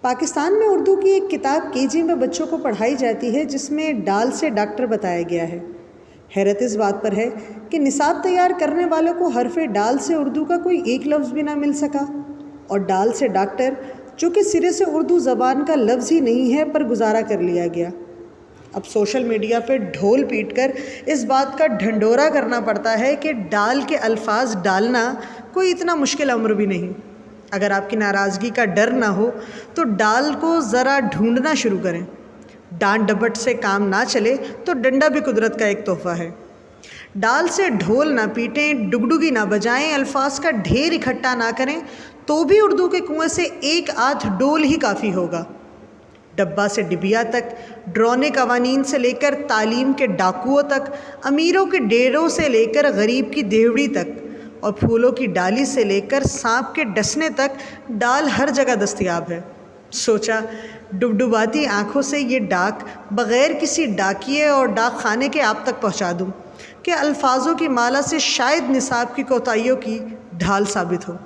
پاکستان میں اردو کی ایک کتاب KG میں بچوں کو پڑھائی جاتی ہے جس میں ڈال سے ڈاکٹر بتایا گیا ہے۔ حیرت اس بات پر ہے کہ نصاب تیار کرنے والوں کو حرف ڈال سے اردو کا کوئی ایک لفظ بھی نہ مل سکا، اور ڈال سے ڈاکٹر جو کہ سرے سے اردو زبان کا لفظ ہی نہیں ہے پر گزارا کر لیا گیا۔ اب سوشل میڈیا پہ ڈھول پیٹ کر اس بات کا ڈھنڈورا کرنا پڑتا ہے کہ ڈال کے الفاظ ڈالنا کوئی اتنا مشکل امر بھی نہیں۔ اگر آپ کی ناراضگی کا ڈر نہ ہو تو ڈال کو ذرا ڈھونڈنا شروع کریں۔ ڈانٹ ڈپٹ سے کام نہ چلے تو ڈنڈا بھی قدرت کا ایک تحفہ ہے۔ ڈال سے ڈھول نہ پیٹیں، ڈگڈگی نہ بجائیں، الفاظ کا ڈھیر اکٹھا نہ کریں تو بھی اردو کے کنویں سے ایک آدھ ڈول ہی کافی ہوگا۔ ڈبہ سے ڈبیا تک، ڈرونے قوانین سے لے کر تعلیم کے ڈاکوؤں تک، امیروں کے ڈیروں سے لے کر غریب کی دیوڑی تک، اور پھولوں کی ڈالی سے لے کر سانپ کے ڈسنے تک ڈال ہر جگہ دستیاب ہے۔ سوچا ڈبڈباتی آنکھوں سے یہ ڈاک بغیر کسی ڈاکیے اور ڈاک خانے کے آپ تک پہنچا دوں کہ الفاظوں کی مالا سے شاید نصاب کی کوتاہیوں کی ڈھال ثابت ہو۔